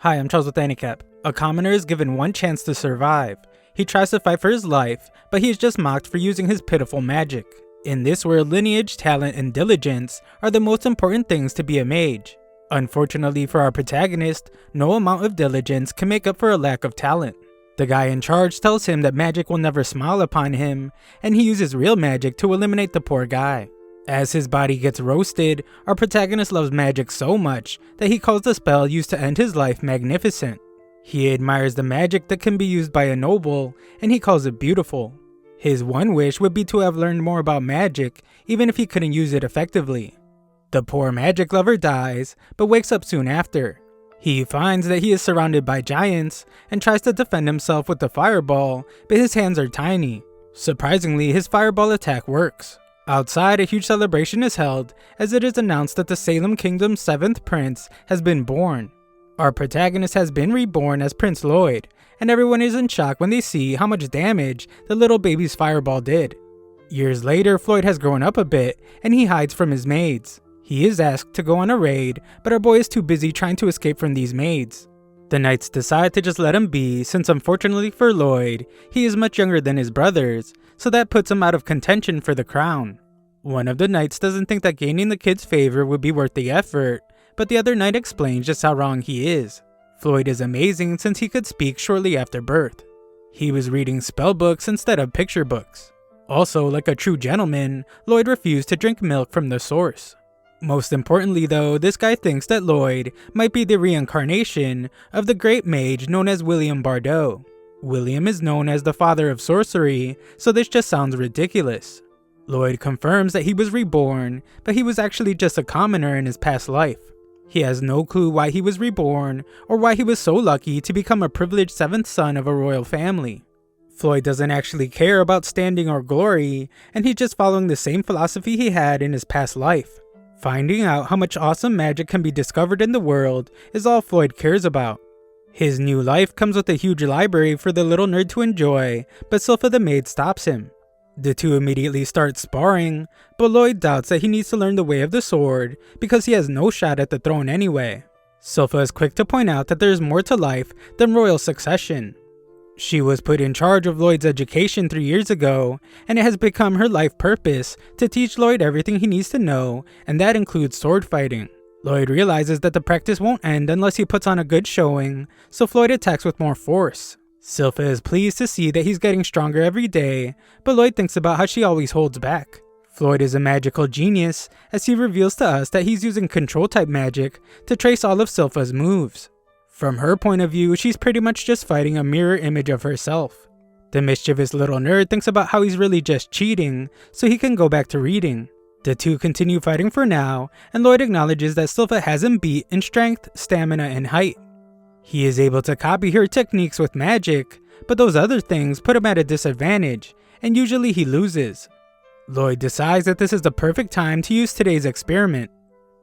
Hi, I'm Charles with AniCap. A commoner is given one chance to survive. He tries to fight for his life, but he is just mocked for using his pitiful magic. In this world, lineage, talent, and diligence are the most important things to be a mage. Unfortunately for our protagonist, no amount of diligence can make up for a lack of talent. The guy in charge tells him that magic will never smile upon him, and he uses real magic to eliminate the poor guy. As his body gets roasted, our protagonist loves magic so much that he calls the spell used to end his life magnificent. He admires the magic that can be used by a noble, and he calls it beautiful. His one wish would be to have learned more about magic, even if he couldn't use it effectively. The poor magic lover dies, but wakes up soon after. He finds that he is surrounded by giants, and tries to defend himself with the fireball, but his hands are tiny. Surprisingly, his fireball attack works. Outside, a huge celebration is held, as it is announced that the Salem Kingdom's 7th prince has been born. Our protagonist has been reborn as Prince Lloyd, and everyone is in shock when they see how much damage the little baby's fireball did. Years later, Floyd has grown up a bit, and he hides from his maids. He is asked to go on a raid, but our boy is too busy trying to escape from these maids. The knights decide to just let him be, since unfortunately for Lloyd, he is much younger than his brothers, so that puts him out of contention for the crown. One of the knights doesn't think that gaining the kid's favor would be worth the effort, but the other knight explains just how wrong he is. Floyd is amazing since he could speak shortly after birth. He was reading spell books instead of picture books. Also, like a true gentleman, Lloyd refused to drink milk from the source. Most importantly though, this guy thinks that Lloyd might be the reincarnation of the great mage known as William Bardot. William is known as the father of sorcery, so this just sounds ridiculous. Lloyd confirms that he was reborn, but he was actually just a commoner in his past life. He has no clue why he was reborn, or why he was so lucky to become a privileged 7th son of a royal family. Floyd doesn't actually care about standing or glory, and he's just following the same philosophy he had in his past life. Finding out how much awesome magic can be discovered in the world is all Floyd cares about. His new life comes with a huge library for the little nerd to enjoy, but Sylpha the maid stops him. The two immediately start sparring, but Lloyd doubts that he needs to learn the way of the sword because he has no shot at the throne anyway. Sylpha is quick to point out that there is more to life than royal succession. She was put in charge of Lloyd's education 3 years ago, and it has become her life purpose to teach Lloyd everything he needs to know, and that includes sword fighting. Lloyd realizes that the practice won't end unless he puts on a good showing, so Floyd attacks with more force. Sylpha is pleased to see that he's getting stronger every day, but Lloyd thinks about how she always holds back. Floyd is a magical genius, as he reveals to us that he's using control type magic to trace all of Sylpha's moves. From her point of view, she's pretty much just fighting a mirror image of herself. The mischievous little nerd thinks about how he's really just cheating, so he can go back to reading. The two continue fighting for now, and Lloyd acknowledges that Sylpha has him beat in strength, stamina, and height. He is able to copy her techniques with magic, but those other things put him at a disadvantage, and usually he loses. Lloyd decides that this is the perfect time to use today's experiment.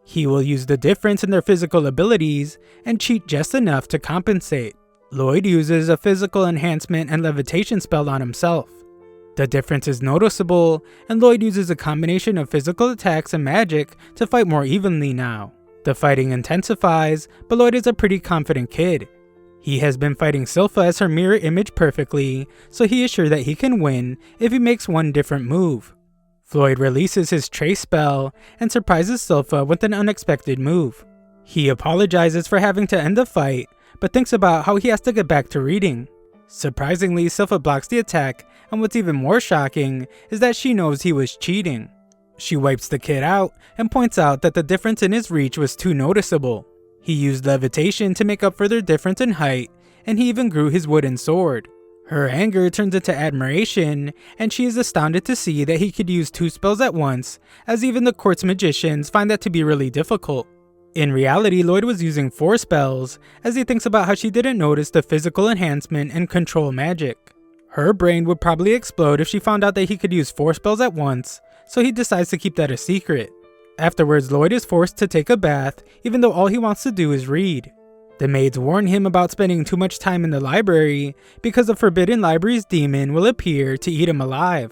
He will use the difference in their physical abilities and cheat just enough to compensate. Lloyd uses a physical enhancement and levitation spell on himself. The difference is noticeable, and Lloyd uses a combination of physical attacks and magic to fight more evenly now. The fighting intensifies, but Lloyd is a pretty confident kid. He has been fighting Sylpha as her mirror image perfectly, so he is sure that he can win if he makes one different move. Floyd releases his trace spell and surprises Sylpha with an unexpected move. He apologizes for having to end the fight, but thinks about how he has to get back to reading. Surprisingly, Sylpha blocks the attack, and what's even more shocking is that she knows he was cheating. She wipes the kid out and points out that the difference in his reach was too noticeable. He used levitation to make up for their difference in height, and he even grew his wooden sword. Her anger turns into admiration, and she is astounded to see that he could use 2 spells at once, as even the court's magicians find that to be really difficult. In reality, Lloyd was using 4 spells, as he thinks about how she didn't notice the physical enhancement and control magic. Her brain would probably explode if she found out that he could use 4 spells at once, so he decides to keep that a secret. Afterwards, Lloyd is forced to take a bath, even though all he wants to do is read. The maids warn him about spending too much time in the library because the Forbidden Library's demon will appear to eat him alive.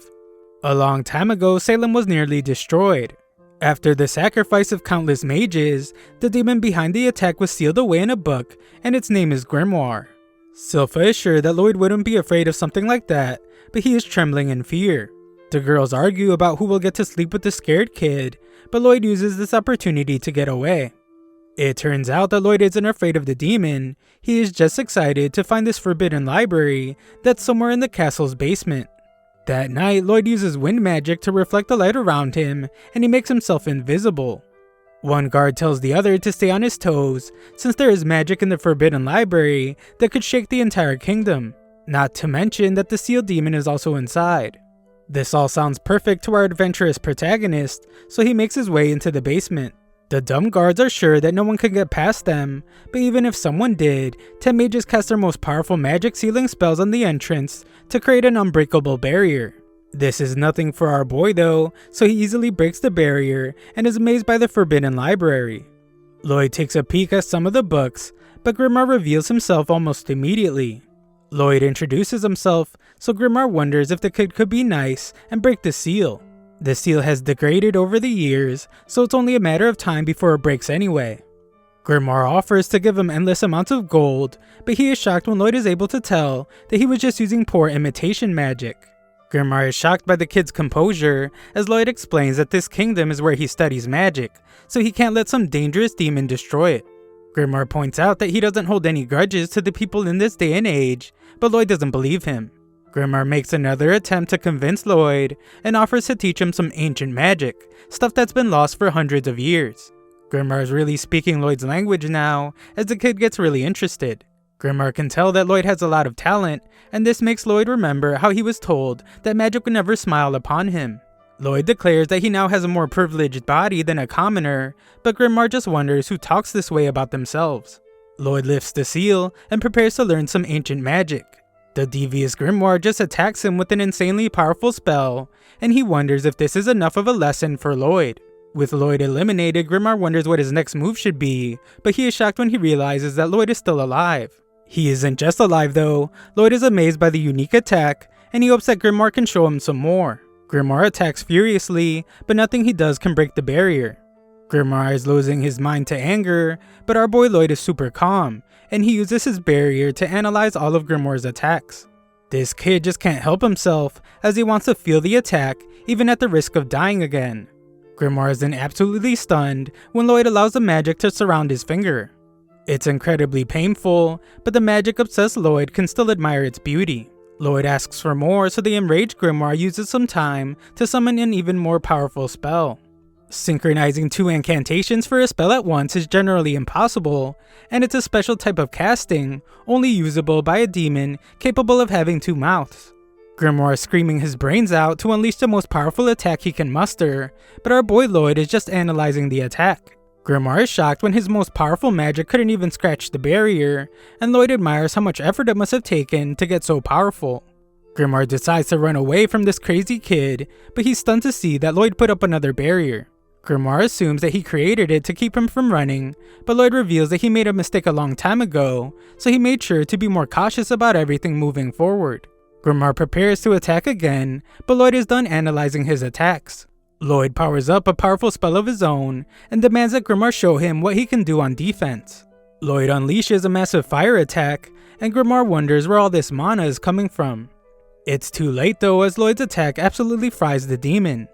A long time ago, Salem was nearly destroyed. After the sacrifice of countless mages, the demon behind the attack was sealed away in a book, and its name is Grimoire. Sylpha is sure that Lloyd wouldn't be afraid of something like that, but he is trembling in fear. The girls argue about who will get to sleep with the scared kid, but Lloyd uses this opportunity to get away. It turns out that Lloyd isn't afraid of the demon, he is just excited to find this forbidden library that's somewhere in the castle's basement. That night, Lloyd uses wind magic to reflect the light around him, and he makes himself invisible. One guard tells the other to stay on his toes, since there is magic in the forbidden library that could shake the entire kingdom, not to mention that the sealed demon is also inside. This all sounds perfect to our adventurous protagonist, so he makes his way into the basement. The dumb guards are sure that no one can get past them, but even if someone did, 10 mages cast their most powerful magic sealing spells on the entrance to create an unbreakable barrier. This is nothing for our boy though, so he easily breaks the barrier and is amazed by the forbidden library. Lloyd takes a peek at some of the books, but Grimoire reveals himself almost immediately. Lloyd introduces himself, so Grimoire wonders if the kid could be nice and break the seal. The seal has degraded over the years, so it's only a matter of time before it breaks anyway. Grimoire offers to give him endless amounts of gold, but he is shocked when Lloyd is able to tell that he was just using poor imitation magic. Grimoire is shocked by the kid's composure, as Lloyd explains that this kingdom is where he studies magic, so he can't let some dangerous demon destroy it. Grimoire points out that he doesn't hold any grudges to the people in this day and age, but Lloyd doesn't believe him. Grimoire makes another attempt to convince Lloyd and offers to teach him some ancient magic, stuff that's been lost for hundreds of years. Grimoire is really speaking Lloyd's language now, as the kid gets really interested. Grimoire can tell that Lloyd has a lot of talent, and this makes Lloyd remember how he was told that magic would never smile upon him. Lloyd declares that he now has a more privileged body than a commoner, but Grimoire just wonders who talks this way about themselves. Lloyd lifts the seal and prepares to learn some ancient magic. The devious Grimoire just attacks him with an insanely powerful spell, and he wonders if this is enough of a lesson for Lloyd. With Lloyd eliminated, Grimoire wonders what his next move should be, but he is shocked when he realizes that Lloyd is still alive. He isn't just alive though. Lloyd is amazed by the unique attack, and he hopes that Grimoire can show him some more. Grimoire attacks furiously, but nothing he does can break the barrier. Grimoire is losing his mind to anger, but our boy Lloyd is super calm, and he uses his barrier to analyze all of Grimoire's attacks. This kid just can't help himself, as he wants to feel the attack, even at the risk of dying again. Grimoire is then absolutely stunned when Lloyd allows the magic to surround his finger. It's incredibly painful, but the magic-obsessed Lloyd can still admire its beauty. Lloyd asks for more, so the enraged Grimoire uses some time to summon an even more powerful spell. Synchronizing 2 incantations for a spell at once is generally impossible, and it's a special type of casting, only usable by a demon capable of having 2 mouths. Grimoire is screaming his brains out to unleash the most powerful attack he can muster, but our boy Lloyd is just analyzing the attack. Grimoire is shocked when his most powerful magic couldn't even scratch the barrier, and Lloyd admires how much effort it must have taken to get so powerful. Grimoire decides to run away from this crazy kid, but he's stunned to see that Lloyd put up another barrier. Grimoire assumes that he created it to keep him from running, but Lloyd reveals that he made a mistake a long time ago, so he made sure to be more cautious about everything moving forward. Grimoire prepares to attack again, but Lloyd is done analyzing his attacks. Lloyd powers up a powerful spell of his own, and demands that Grimoire show him what he can do on defense. Lloyd unleashes a massive fire attack, and Grimoire wonders where all this mana is coming from. It's too late though, as Lloyd's attack absolutely fries the demon.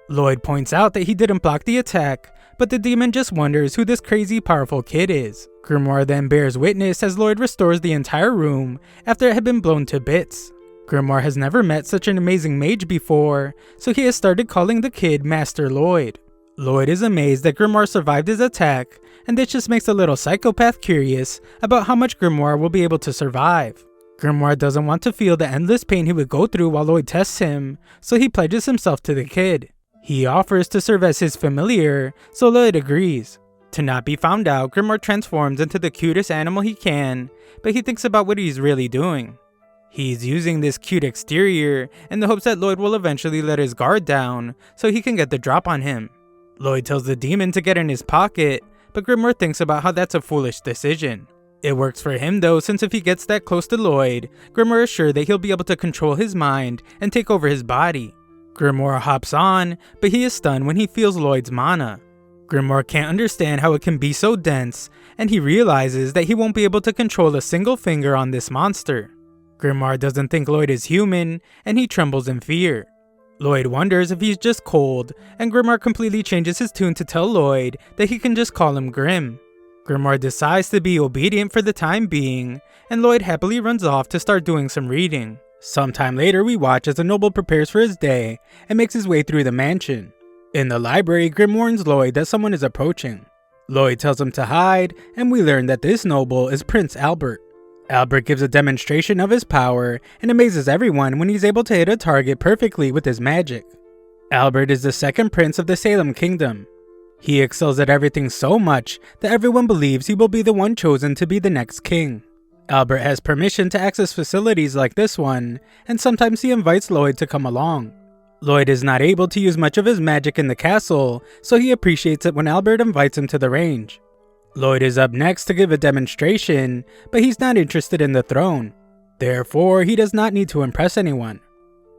Lloyd points out that he didn't block the attack, but the demon just wonders who this crazy powerful kid is. Grimoire then bears witness as Lloyd restores the entire room after it had been blown to bits. Grimoire has never met such an amazing mage before, so he has started calling the kid Master Lloyd. Lloyd is amazed that Grimoire survived his attack, and this just makes a little psychopath curious about how much Grimoire will be able to survive. Grimoire doesn't want to feel the endless pain he would go through while Lloyd tests him, so he pledges himself to the kid. He offers to serve as his familiar, so Lloyd agrees. To not be found out, Grimoire transforms into the cutest animal he can, but he thinks about what he's really doing. He's using this cute exterior in the hopes that Lloyd will eventually let his guard down so he can get the drop on him. Lloyd tells the demon to get in his pocket, but Grimoire thinks about how that's a foolish decision. It works for him though, since if he gets that close to Lloyd, Grimoire is sure that he'll be able to control his mind and take over his body. Grimoire hops on, but he is stunned when he feels Lloyd's mana. Grimoire can't understand how it can be so dense, and he realizes that he won't be able to control a single finger on this monster. Grimoire doesn't think Lloyd is human, and he trembles in fear. Lloyd wonders if he's just cold, and Grimoire completely changes his tune to tell Lloyd that he can just call him Grim. Grimoire decides to be obedient for the time being, and Lloyd happily runs off to start doing some reading. Sometime later, we watch as the noble prepares for his day and makes his way through the mansion. In the library, Grim warns Lloyd that someone is approaching. Lloyd tells him to hide, and we learn that this noble is Prince Albert. Albert gives a demonstration of his power and amazes everyone when he's able to hit a target perfectly with his magic. Albert is the second prince of the Salem Kingdom. He excels at everything so much that everyone believes he will be the one chosen to be the next king. Albert has permission to access facilities like this one, and sometimes he invites Lloyd to come along. Lloyd is not able to use much of his magic in the castle, so he appreciates it when Albert invites him to the range. Lloyd is up next to give a demonstration, but he's not interested in the throne. Therefore, he does not need to impress anyone.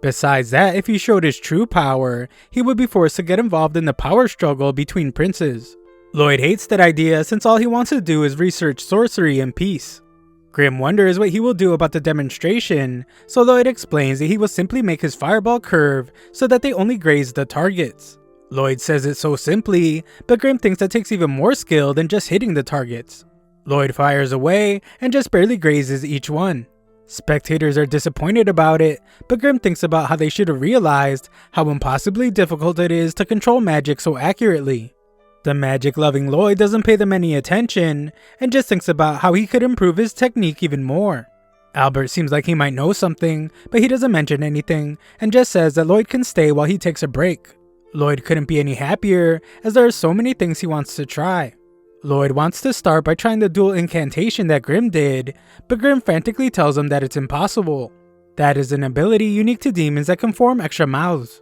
Besides that, if he showed his true power, he would be forced to get involved in the power struggle between princes. Lloyd hates that idea since all he wants to do is research sorcery and peace. Grim wonders what he will do about the demonstration, so Lloyd explains that he will simply make his fireball curve so that they only graze the targets. Lloyd says it so simply, but Grim thinks that takes even more skill than just hitting the targets. Lloyd fires away and just barely grazes each one. Spectators are disappointed about it, but Grim thinks about how they should have realized how impossibly difficult it is to control magic so accurately. The magic-loving Lloyd doesn't pay them any attention, and just thinks about how he could improve his technique even more. Albert seems like he might know something, but he doesn't mention anything, and just says that Lloyd can stay while he takes a break. Lloyd couldn't be any happier, as there are so many things he wants to try. Lloyd wants to start by trying the dual incantation that Grim did, but Grim frantically tells him that it's impossible. That is an ability unique to demons that can form extra mouths.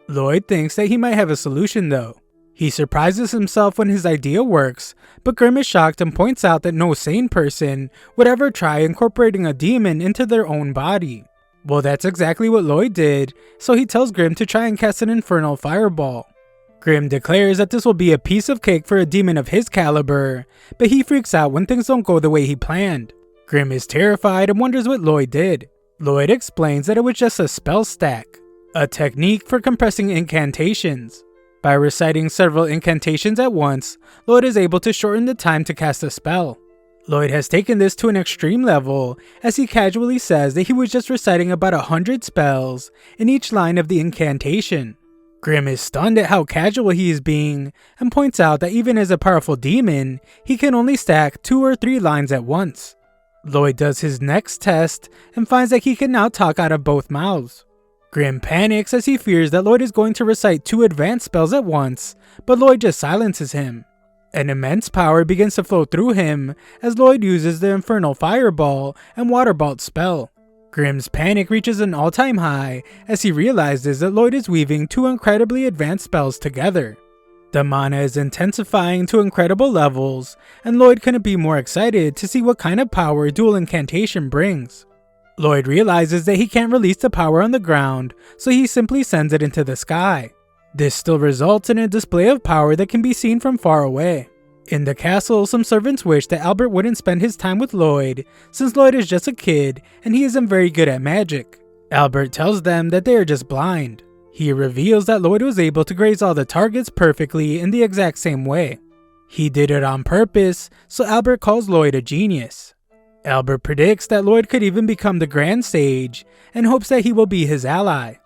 Lloyd thinks that he might have a solution though. He surprises himself when his idea works, but Grim is shocked and points out that no sane person would ever try incorporating a demon into their own body. Well, that's exactly what Lloyd did, so he tells Grim to try and cast an infernal fireball. Grim declares that this will be a piece of cake for a demon of his caliber, but he freaks out when things don't go the way he planned. Grim is terrified and wonders what Lloyd did. Lloyd explains that it was just a spell stack, a technique for compressing incantations. By reciting several incantations at once, Lloyd is able to shorten the time to cast a spell. Lloyd has taken this to an extreme level, as he casually says that he was just reciting about 100 spells in each line of the incantation. Grim is stunned at how casual he is being, and points out that even as a powerful demon, he can only stack 2 or 3 lines at once. Lloyd does his next test, and finds that he can now talk out of both mouths. Grim panics as he fears that Lloyd is going to recite 2 advanced spells at once, but Lloyd just silences him. An immense power begins to flow through him as Lloyd uses the Infernal Fireball and Waterbolt spell. Grim's panic reaches an all-time high as he realizes that Lloyd is weaving 2 incredibly advanced spells together. The mana is intensifying to incredible levels, and Lloyd couldn't be more excited to see what kind of power dual incantation brings. Lloyd realizes that he can't release the power on the ground, so he simply sends it into the sky. This still results in a display of power that can be seen from far away. In the castle, some servants wish that Albert wouldn't spend his time with Lloyd, since Lloyd is just a kid and he isn't very good at magic. Albert tells them that they are just blind. He reveals that Lloyd was able to graze all the targets perfectly in the exact same way. He did it on purpose, so Albert calls Lloyd a genius. Albert predicts that Lloyd could even become the Grand Sage, and hopes that he will be his ally.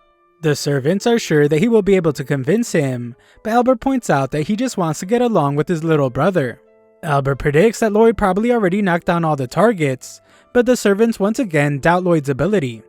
The servants are sure that he will be able to convince him, but Albert points out that he just wants to get along with his little brother. Albert predicts that Lloyd probably already knocked down all the targets, but the servants once again doubt Lloyd's ability.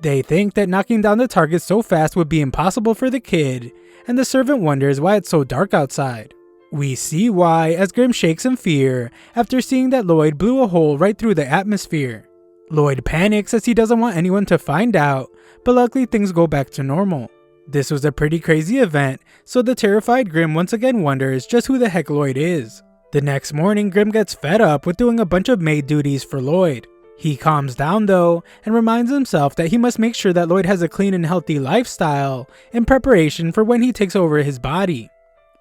They think that knocking down the targets so fast would be impossible for the kid, and the servant wonders why it's so dark outside. We see why as Grim shakes in fear after seeing that Lloyd blew a hole right through the atmosphere. Lloyd panics as he doesn't want anyone to find out, but luckily things go back to normal. This was a pretty crazy event, so the terrified Grim once again wonders just who the heck Lloyd is. The next morning, Grim gets fed up with doing a bunch of maid duties for Lloyd. He calms down though, and reminds himself that he must make sure that Lloyd has a clean and healthy lifestyle in preparation for when he takes over his body.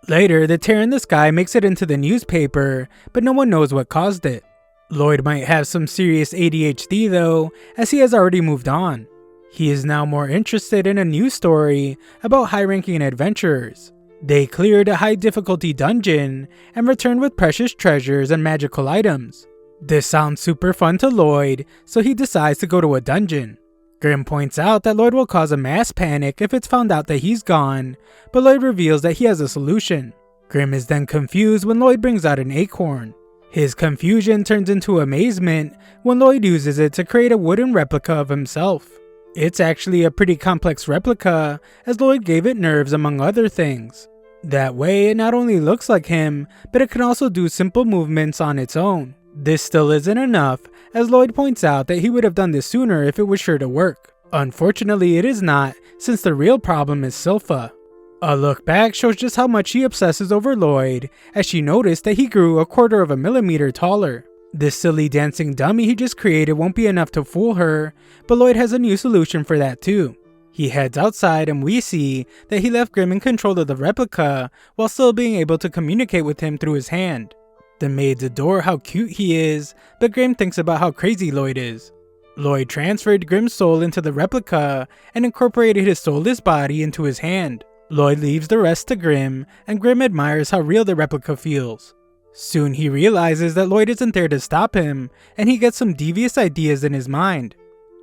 Later, the tear in the sky makes it into the newspaper, but no one knows what caused it. Lloyd might have some serious ADHD though, as he has already moved on. He is now more interested in a new story about high-ranking adventurers. They cleared a high-difficulty dungeon and returned with precious treasures and magical items. This sounds super fun to Lloyd, so he decides to go to a dungeon. Grimm points out that Lloyd will cause a mass panic if it's found out that he's gone, but Lloyd reveals that he has a solution. Grimm is then confused when Lloyd brings out an acorn. His confusion turns into amazement when Lloyd uses it to create a wooden replica of himself. It's actually a pretty complex replica, as Lloyd gave it nerves among other things. That way, it not only looks like him, but it can also do simple movements on its own. This still isn't enough, as Lloyd points out that he would have done this sooner if it was sure to work. Unfortunately, it is not, since the real problem is Silpha. A look back shows just how much she obsesses over Lloyd, as she noticed that he grew 1/4 of a millimeter taller. This silly dancing dummy he just created won't be enough to fool her, but Lloyd has a new solution for that too. He heads outside and we see that he left Grimm in control of the replica while still being able to communicate with him through his hand. The maids adore how cute he is, but Grimm thinks about how crazy Lloyd is. Lloyd transferred Grimm's soul into the replica and incorporated his soulless body into his hand. Lloyd leaves the rest to Grimm, and Grimm admires how real the replica feels. Soon he realizes that Lloyd isn't there to stop him, and he gets some devious ideas in his mind.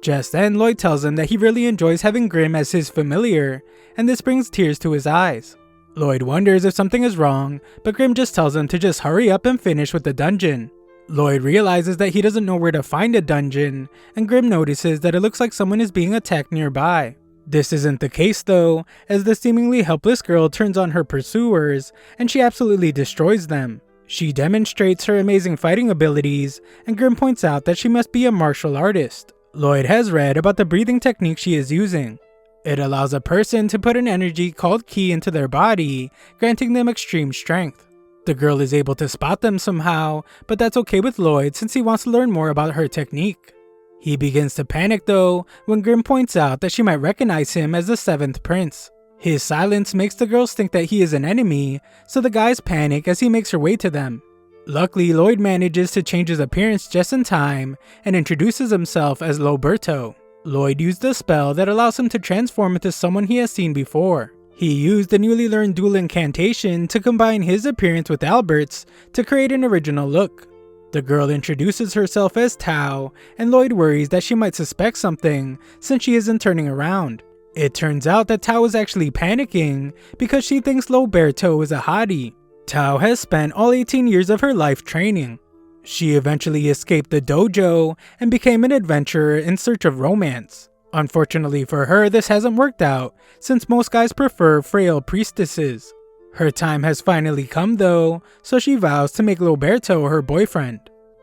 Just then, Lloyd tells him that he really enjoys having Grimm as his familiar, and this brings tears to his eyes. Lloyd wonders if something is wrong, but Grimm just tells him to just hurry up and finish with the dungeon. Lloyd realizes that he doesn't know where to find a dungeon, and Grimm notices that it looks like someone is being attacked nearby. This isn't the case though, as the seemingly helpless girl turns on her pursuers, and she absolutely destroys them. She demonstrates her amazing fighting abilities, and Grimm points out that she must be a martial artist. Lloyd has read about the breathing technique she is using. It allows a person to put an energy called ki into their body, granting them extreme strength. The girl is able to spot them somehow, but that's okay with Lloyd since he wants to learn more about her technique. He begins to panic though, when Grimm points out that she might recognize him as the 7th prince. His silence makes the girls think that he is an enemy, so the guys panic as he makes her way to them. Luckily, Lloyd manages to change his appearance just in time, and introduces himself as Loberto. Lloyd used a spell that allows him to transform into someone he has seen before. He used the newly learned dual incantation to combine his appearance with Albert's to create an original look. The girl introduces herself as Tao, and Lloyd worries that she might suspect something since she isn't turning around. It turns out that Tao is actually panicking because she thinks Loberto is a hottie. Tao has spent all 18 years of her life training. She eventually escaped the dojo and became an adventurer in search of romance. Unfortunately for her, this hasn't worked out, since most guys prefer frail priestesses. Her time has finally come though, so she vows to make Loberto her boyfriend.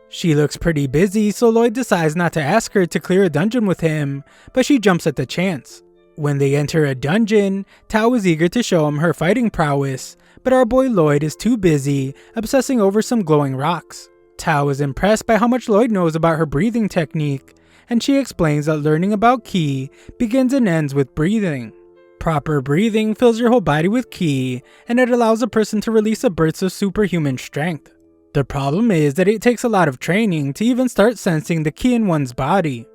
She looks pretty busy, so Lloyd decides not to ask her to clear a dungeon with him, but she jumps at the chance. When they enter a dungeon, Tao is eager to show him her fighting prowess, but our boy Lloyd is too busy obsessing over some glowing rocks. Tao is impressed by how much Lloyd knows about her breathing technique, and she explains that learning about ki begins and ends with breathing. Proper breathing fills your whole body with ki, and it allows a person to release a burst of superhuman strength. The problem is that it takes a lot of training to even start sensing the ki in one's body.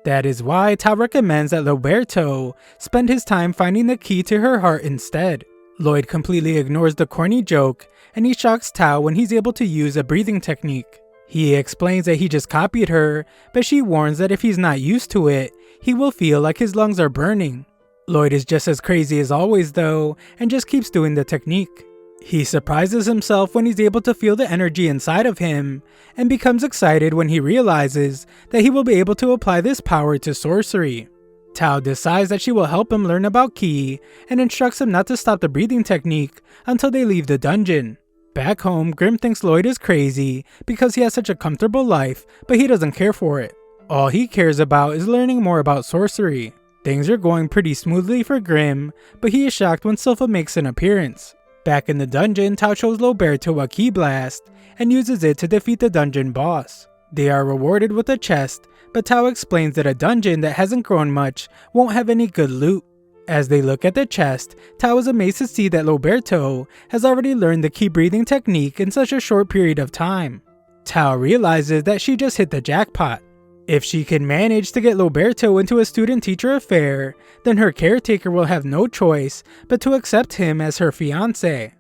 That is why Tao recommends that Loberto spend his time finding the ki to her heart instead. Lloyd completely ignores the corny joke, and he shocks Tao when he's able to use a breathing technique. He explains that he just copied her, but she warns that if he's not used to it, he will feel like his lungs are burning. Lloyd is just as crazy as always though, and just keeps doing the technique. He surprises himself when he's able to feel the energy inside of him, and becomes excited when he realizes that he will be able to apply this power to sorcery. Tao decides that she will help him learn about ki, and instructs him not to stop the breathing technique until they leave the dungeon. Back home, Grimm thinks Lloyd is crazy because he has such a comfortable life, but he doesn't care for it. All he cares about is learning more about sorcery. Things are going pretty smoothly for Grimm, but he is shocked when Silpha makes an appearance. Back in the dungeon, Tao shows Loberto a ki blast, and uses it to defeat the dungeon boss. They are rewarded with a chest, but Tao explains that a dungeon that hasn't grown much won't have any good loot. As they look at the chest, Tao is amazed to see that Roberto has already learned the key breathing technique in such a short period of time. Tao realizes that she just hit the jackpot. If she can manage to get Roberto into a student-teacher affair, then her caretaker will have no choice but to accept him as her fiancé.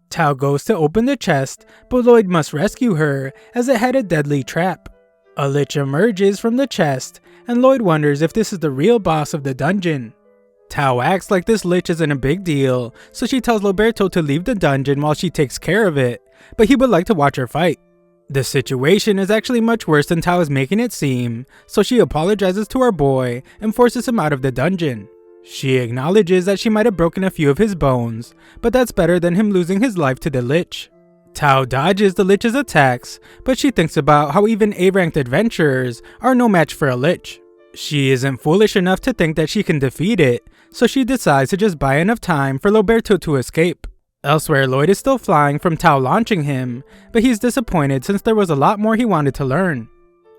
Tao goes to open the chest, but Lloyd must rescue her as it had a deadly trap. A lich emerges from the chest, and Lloyd wonders if this is the real boss of the dungeon. Tao acts like this lich isn't a big deal, so she tells Roberto to leave the dungeon while she takes care of it, but he would like to watch her fight. The situation is actually much worse than Tao is making it seem, so she apologizes to our boy and forces him out of the dungeon. She acknowledges that she might have broken a few of his bones, but that's better than him losing his life to the lich. Tao dodges the lich's attacks, but she thinks about how even A-ranked adventurers are no match for a lich. She isn't foolish enough to think that she can defeat it, so she decides to just buy enough time for Roberto to escape. Elsewhere, Lloyd is still flying from Tao launching him, but he's disappointed since there was a lot more he wanted to learn.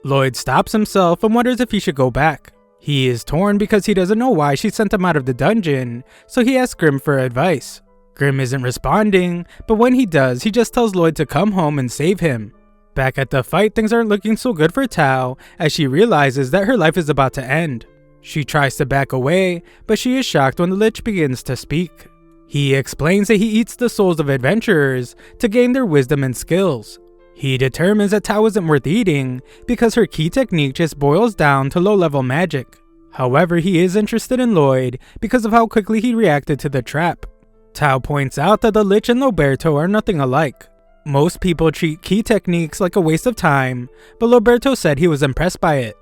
Lloyd stops himself and wonders if he should go back. He is torn because he doesn't know why she sent him out of the dungeon, so he asks Grim for advice. Grim isn't responding, but when he does, he just tells Lloyd to come home and save him. Back at the fight, things aren't looking so good for Tao as she realizes that her life is about to end. She tries to back away, but she is shocked when the lich begins to speak. He explains that he eats the souls of adventurers to gain their wisdom and skills. He determines that Tao isn't worth eating because her key technique just boils down to low-level magic. However, he is interested in Lloyd because of how quickly he reacted to the trap. Tao points out that the lich and Roberto are nothing alike. Most people treat key techniques like a waste of time, but Roberto said he was impressed by it.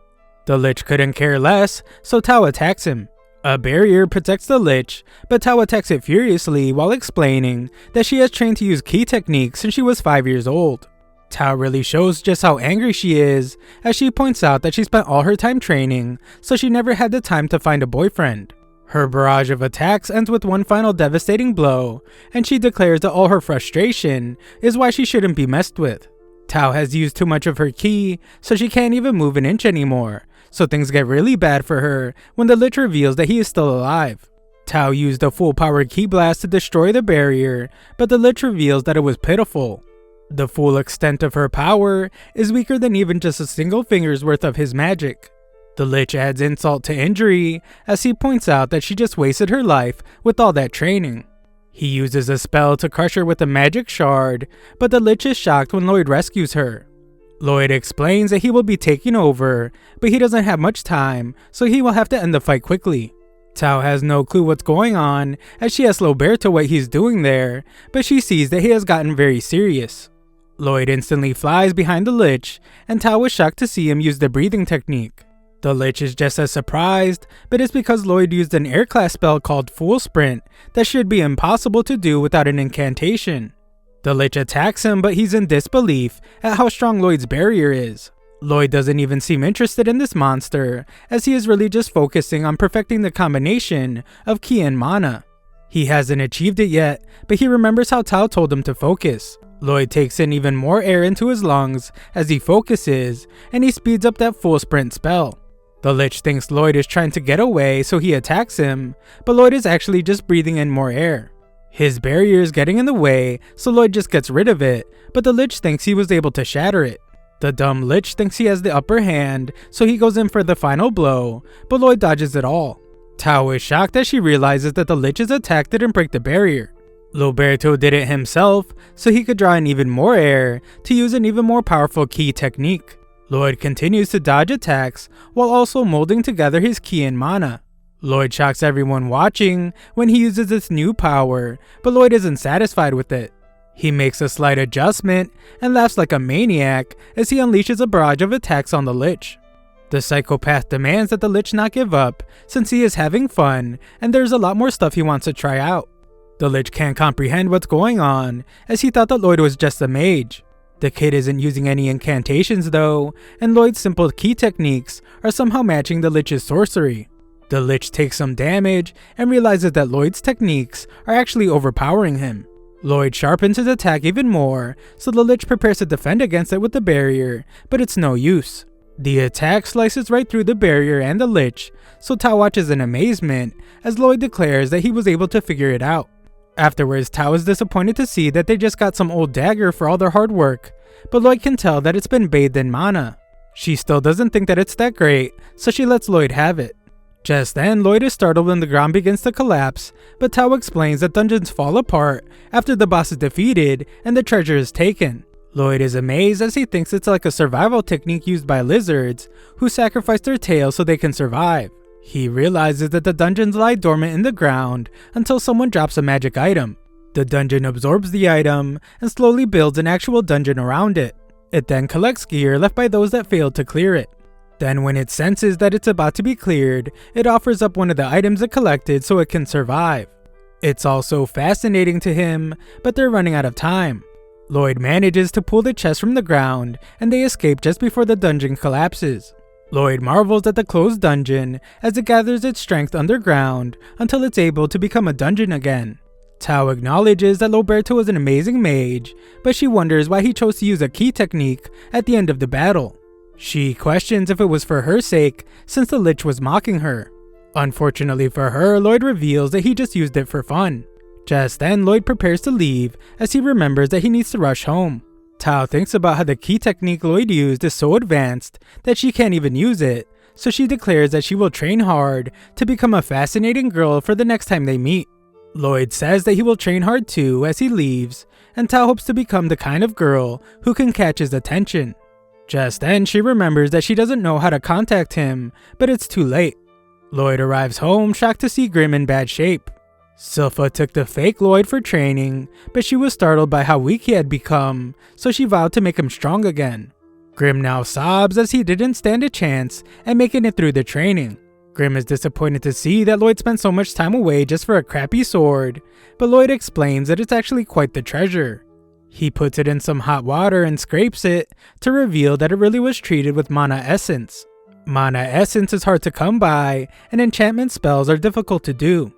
The lich couldn't care less, so Tao attacks him. A barrier protects the lich, but Tao attacks it furiously while explaining that she has trained to use key techniques since she was 5 years old. Tao really shows just how angry she is, as she points out that she spent all her time training, so she never had the time to find a boyfriend. Her barrage of attacks ends with one final devastating blow, and she declares that all her frustration is why she shouldn't be messed with. Tao has used too much of her ki, so she can't even move an inch anymore, so things get really bad for her when the lich reveals that he is still alive. Tao used a full-power ki blast to destroy the barrier, but the lich reveals that it was pitiful. The full extent of her power is weaker than even just a single finger's worth of his magic. The lich adds insult to injury as he points out that she just wasted her life with all that training. He uses a spell to crush her with a magic shard, but the lich is shocked when Lloyd rescues her. Lloyd explains that he will be taking over, but he doesn't have much time, so he will have to end the fight quickly. Tao has no clue what's going on as she asks Roberto what he's doing there, but she sees that he has gotten very serious. Lloyd instantly flies behind the lich, and Tao is shocked to see him use the breathing technique. The lich is just as surprised, but it's because Lloyd used an air class spell called Full Sprint that should be impossible to do without an incantation. The lich attacks him, but he's in disbelief at how strong Lloyd's barrier is. Lloyd doesn't even seem interested in this monster, as he is really just focusing on perfecting the combination of ki and mana. He hasn't achieved it yet, but he remembers how Tao told him to focus. Lloyd takes in even more air into his lungs as he focuses, and he speeds up that full sprint spell. The lich thinks Lloyd is trying to get away, so he attacks him, but Lloyd is actually just breathing in more air. His barrier is getting in the way, so Lloyd just gets rid of it, but the lich thinks he was able to shatter it. The dumb lich thinks he has the upper hand, so he goes in for the final blow, but Lloyd dodges it all. Tao is shocked as she realizes that the lich's attack didn't break the barrier. Roberto did it himself, so he could draw in even more air to use an even more powerful ki technique. Lloyd continues to dodge attacks while also molding together his ki and mana. Lloyd shocks everyone watching when he uses this new power, but Lloyd isn't satisfied with it. He makes a slight adjustment and laughs like a maniac as he unleashes a barrage of attacks on the lich. The psychopath demands that the lich not give up since he is having fun and there's a lot more stuff he wants to try out. The lich can't comprehend what's going on as he thought that Lloyd was just a mage. The kid isn't using any incantations though, and Lloyd's simple ki techniques are somehow matching the lich's sorcery. The lich takes some damage and realizes that Lloyd's techniques are actually overpowering him. Lloyd sharpens his attack even more, so the lich prepares to defend against it with the barrier, but it's no use. The attack slices right through the barrier and the lich, so Tao watches in amazement as Lloyd declares that he was able to figure it out. Afterwards, Tao is disappointed to see that they just got some old dagger for all their hard work, but Lloyd can tell that it's been bathed in mana. She still doesn't think that it's that great, so she lets Lloyd have it. Just then, Lloyd is startled when the ground begins to collapse, but Tao explains that dungeons fall apart after the boss is defeated and the treasure is taken. Lloyd is amazed as he thinks it's like a survival technique used by lizards who sacrifice their tails so they can survive. He realizes that the dungeons lie dormant in the ground until someone drops a magic item. The dungeon absorbs the item and slowly builds an actual dungeon around it. It then collects gear left by those that failed to clear it. Then when it senses that it's about to be cleared, it offers up one of the items it collected so it can survive. It's all so fascinating to him, but they're running out of time. Lloyd manages to pull the chest from the ground, and they escape just before the dungeon collapses. Lloyd marvels at the closed dungeon as it gathers its strength underground until it's able to become a dungeon again. Tao acknowledges that Loberto is an amazing mage, but she wonders why he chose to use a key technique at the end of the battle. She questions if it was for her sake, since the lich was mocking her. Unfortunately for her, Lloyd reveals that he just used it for fun. Just then, Lloyd prepares to leave as he remembers that he needs to rush home. Tao thinks about how the key technique Lloyd used is so advanced that she can't even use it, so she declares that she will train hard to become a fascinating girl for the next time they meet. Lloyd says that he will train hard too as he leaves, and Tao hopes to become the kind of girl who can catch his attention. Just then, she remembers that she doesn't know how to contact him, but it's too late. Lloyd arrives home shocked to see Grim in bad shape. Silpha took the fake Lloyd for training, but she was startled by how weak he had become, so she vowed to make him strong again. Grim now sobs as he didn't stand a chance at making it through the training. Grim is disappointed to see that Lloyd spent so much time away just for a crappy sword, but Lloyd explains that it's actually quite the treasure. He puts it in some hot water and scrapes it to reveal that it really was treated with mana essence. Mana essence is hard to come by, and enchantment spells are difficult to do.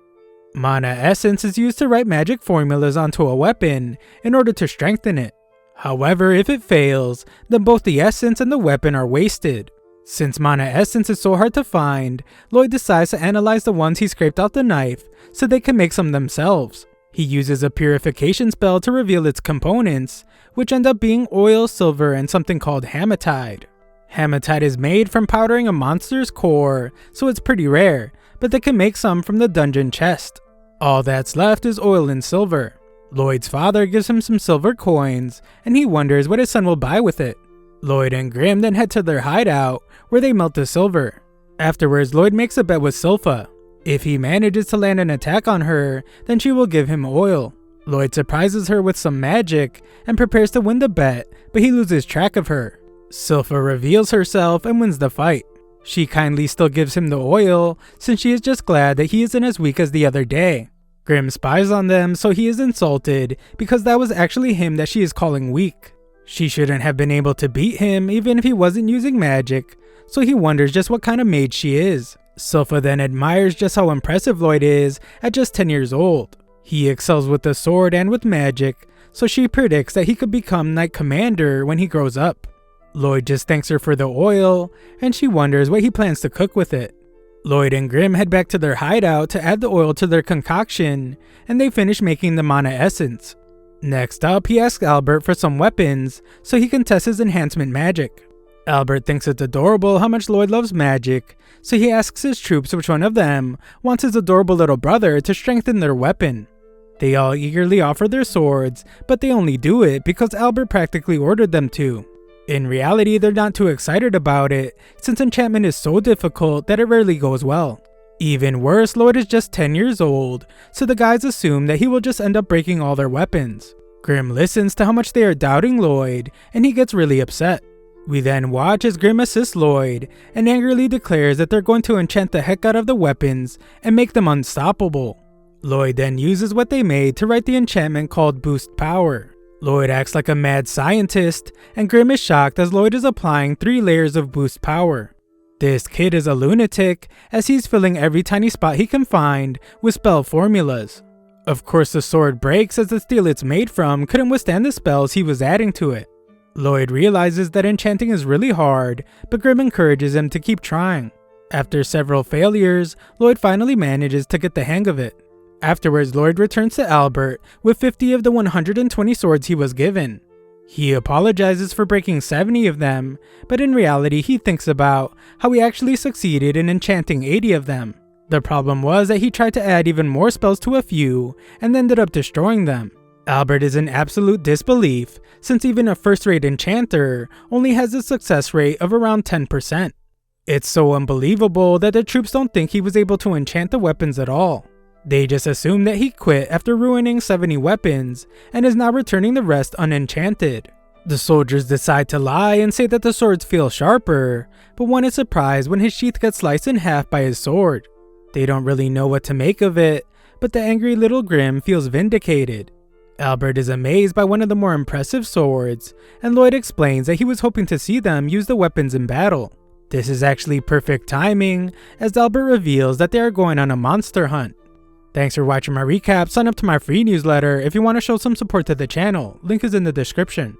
Mana essence is used to write magic formulas onto a weapon in order to strengthen it. However, if it fails, then both the essence and the weapon are wasted. Since mana essence is so hard to find, Lloyd decides to analyze the ones he scraped out the knife so they can make some themselves. He uses a purification spell to reveal its components, which end up being oil, silver, and something called hematite. Hematite is made from powdering a monster's core, so it's pretty rare, but they can make some from the dungeon chest. All that's left is oil and silver. Lloyd's father gives him some silver coins, and he wonders what his son will buy with it. Lloyd and Grim then head to their hideout, where they melt the silver. Afterwards, Lloyd makes a bet with Silpha. If he manages to land an attack on her, then she will give him oil. Lloyd surprises her with some magic, and prepares to win the bet, but he loses track of her. Silpha reveals herself and wins the fight. She kindly still gives him the oil, since she is just glad that he isn't as weak as the other day. Grim spies on them, so he is insulted because that was actually him that she is calling weak. She shouldn't have been able to beat him even if he wasn't using magic, so he wonders just what kind of mage she is. Silpha then admires just how impressive Lloyd is at just 10 years old. He excels with the sword and with magic, so she predicts that he could become Knight Commander when he grows up. Lloyd just thanks her for the oil, and she wonders what he plans to cook with it. Lloyd and Grim head back to their hideout to add the oil to their concoction, and they finish making the mana essence. Next up, he asks Albert for some weapons so he can test his enhancement magic. Albert thinks it's adorable how much Lloyd loves magic, so he asks his troops which one of them wants his adorable little brother to strengthen their weapon. They all eagerly offer their swords, but they only do it because Albert practically ordered them to. In reality, they're not too excited about it, since enchantment is so difficult that it rarely goes well. Even worse, Lloyd is just 10 years old, so the guys assume that he will just end up breaking all their weapons. Grim listens to how much they are doubting Lloyd, and he gets really upset. We then watch as Grim assists Lloyd, and angrily declares that they're going to enchant the heck out of the weapons and make them unstoppable. Lloyd then uses what they made to write the enchantment called Boost Power. Lloyd acts like a mad scientist, and Grim is shocked as Lloyd is applying 3 layers of boost power. This kid is a lunatic, as he's filling every tiny spot he can find with spell formulas. Of course, the sword breaks as the steel it's made from couldn't withstand the spells he was adding to it. Lloyd realizes that enchanting is really hard, but Grimm encourages him to keep trying. After several failures, Lloyd finally manages to get the hang of it. Afterwards, Lloyd returns to Albert with 50 of the 120 swords he was given. He apologizes for breaking 70 of them, but in reality he thinks about how he actually succeeded in enchanting 80 of them. The problem was that he tried to add even more spells to a few and ended up destroying them. Albert is in absolute disbelief, since even a first-rate enchanter only has a success rate of around 10%. It's so unbelievable that the troops don't think he was able to enchant the weapons at all. They just assume that he quit after ruining 70 weapons and is now returning the rest unenchanted. The soldiers decide to lie and say that the swords feel sharper, but one is surprised when his sheath gets sliced in half by his sword. They don't really know what to make of it, but the angry little Grimm feels vindicated. Albert is amazed by one of the more impressive swords, and Lloyd explains that he was hoping to see them use the weapons in battle. This is actually perfect timing, as Albert reveals that they are going on a monster hunt. Thanks for watching my recap. Sign up to my free newsletter if you want to show some support to the channel. Link is in the description.